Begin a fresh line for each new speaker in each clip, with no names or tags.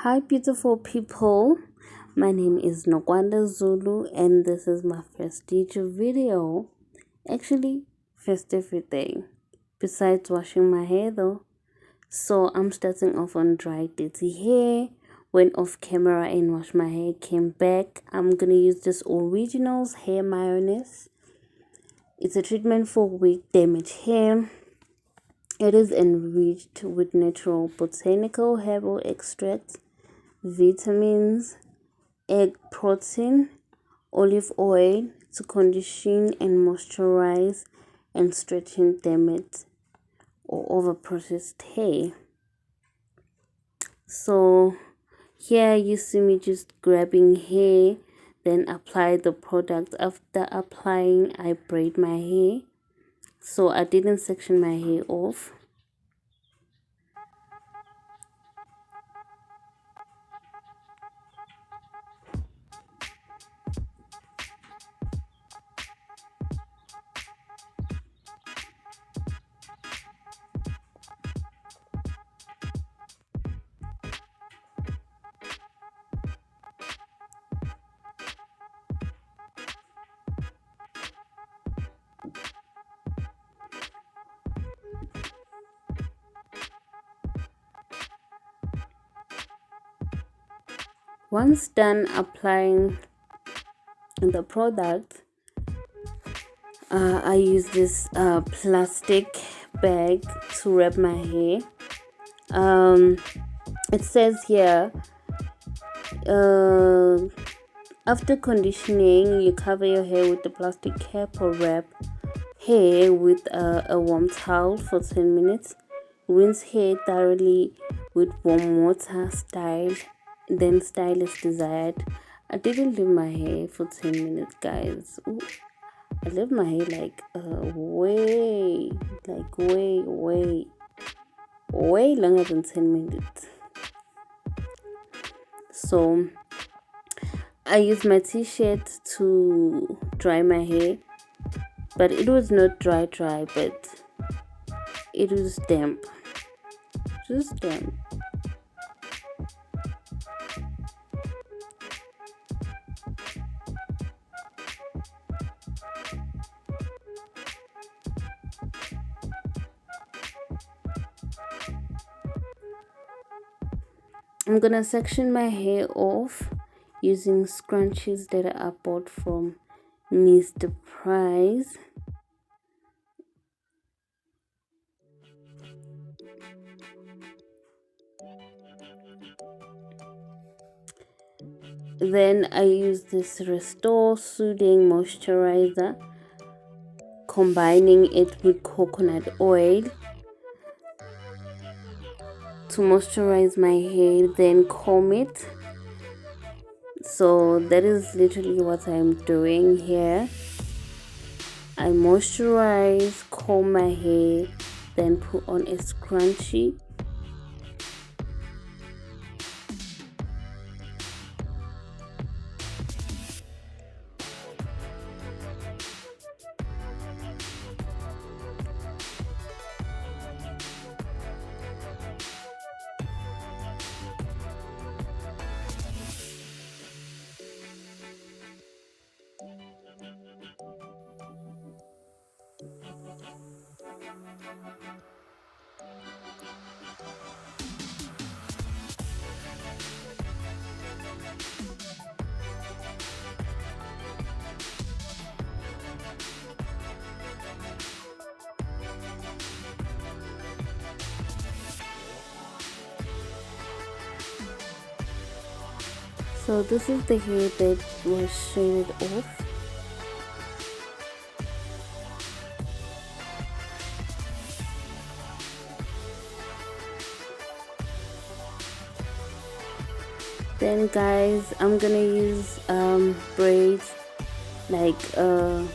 Hi, beautiful people. My name is NO.WONDER Zulu, and this is my first YouTube video. Actually, first everything, besides washing my hair though. So I'm starting off on dry, dirty hair. Went off camera and washed my hair, came back. I'm gonna use this Originals hair mayonnaise. It's a treatment for weak, damaged hair. It is enriched with natural botanical herbal extracts, vitamins, egg protein, olive oil to condition and moisturize and straighten damaged or overprocessed hair. So here you see me just grabbing hair, then apply the product. After applying, I braid my hair, so I didn't section my hair off. Once done applying the product, I use this plastic bag to wrap my hair. It says here, after conditioning, you cover your hair with the plastic cap or wrap hair with a warm towel for 10 minutes. Rinse hair thoroughly with warm water, then style as desired. I didn't leave my hair for 10 minutes, guys. Ooh, I left my hair like way longer than 10 minutes. So I used my t-shirt to dry my hair, but it was not dry, but it was damp, just damp. I'm gonna section my hair off using scrunchies that I bought from Mr. Price. Then I use this Restore Soothing Moisturizer, combining it with coconut oil to moisturize my hair, then comb it. So that is literally what I'm doing here. I moisturize, comb my hair, then put on a scrunchie. So this is the hair that was shaded off. Then guys, I'm gonna use braids like to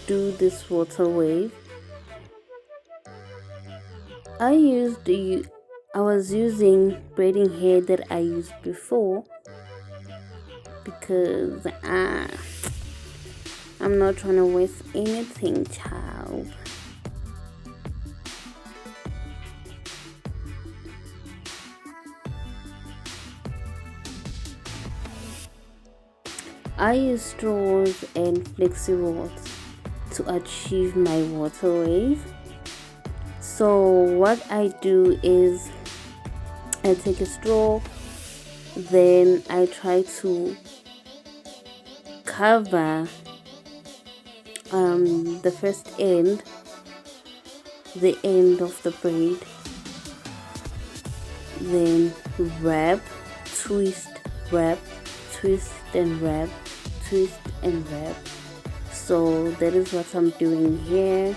do this water wave. I was using braiding hair that I used before because I'm not trying to waste anything, child. I use straws and flexi rods to achieve my water wave. So what I do is I take a straw, then I try to cover the first end, the end of the braid, then wrap, twist, wrap, twist and wrap, twist and wrap. So that is what I'm doing here.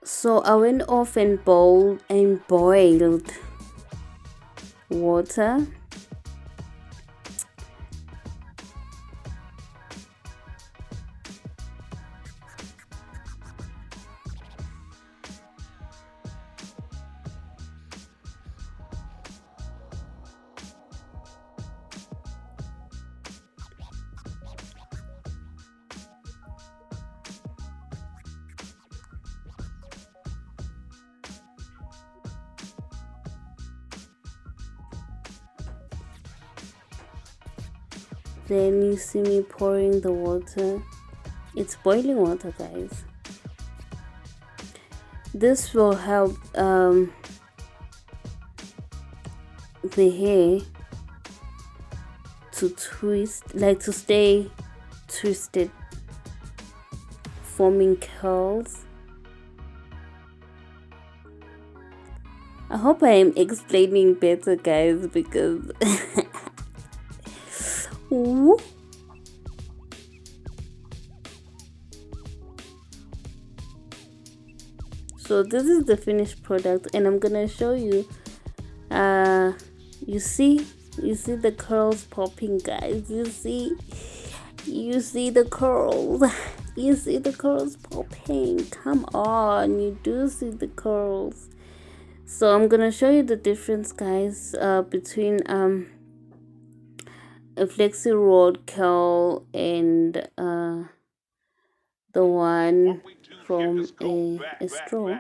So I went off and boiled water. Then you see me pouring the water. It's boiling water, guys. This will help the hair to twist, like to stay twisted, forming curls. I hope I am explaining better, guys, because ooh. So this is the finished product, and I'm gonna show you. You see the curls popping, guys. You see the curls. You see the curls popping. Come on, you do see the curls. So I'm gonna show you the difference, guys, between a flexi rod curl and the one from a straw.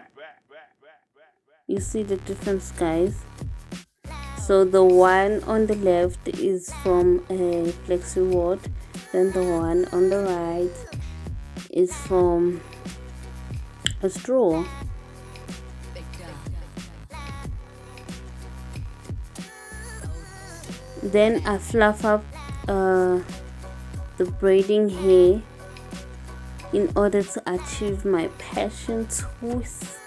You see the difference, guys. So the one on the left is from a flexi rod, then the one on the right is from a straw. Then I fluff up the braiding hair in order to achieve my passion twist.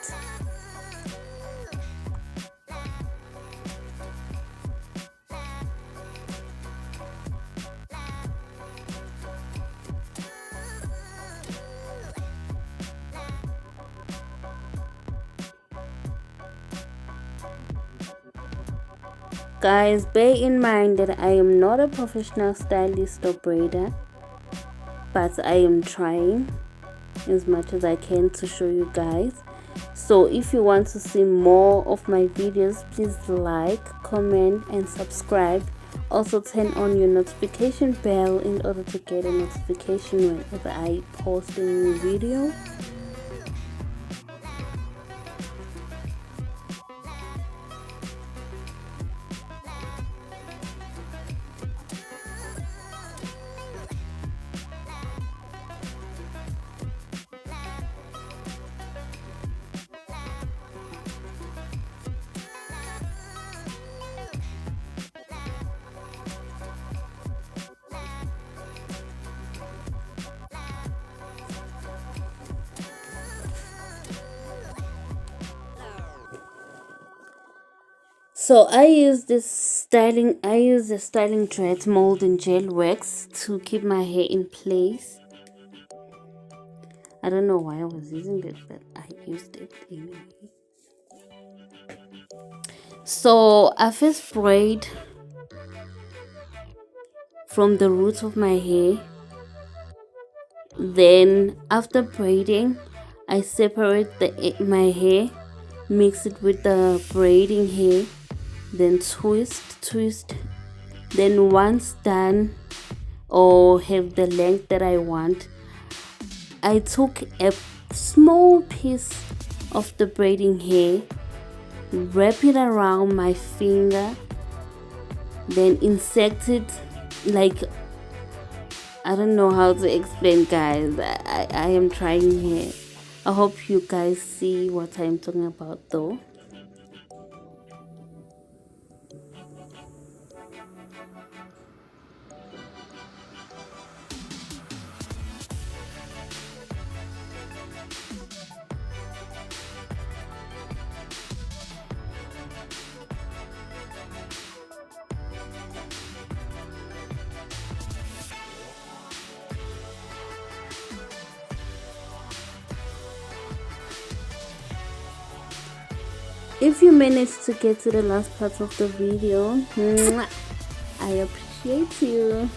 Guys, bear in mind that I am not a professional stylist or braider, but I am trying as much as I can to show you guys. So if you want to see more of my videos, please like, comment and subscribe. Also turn on your notification bell in order to get a notification whenever I post a new video. So I use the styling thread mold and gel wax to keep my hair in place. I don't know why I was using it, but I used it anyway. So I first braid from the roots of my hair. Then after braiding, I separate my hair, mix it with the braiding hair, then twist. Then once done or have the length that I want, I took a small piece of the braiding hair, wrap it around my finger, then insert it like, I don't know how to explain, guys. I am trying here. I hope you guys see what I'm talking about though. If you managed to get to the last part of the video, mwah, I appreciate you.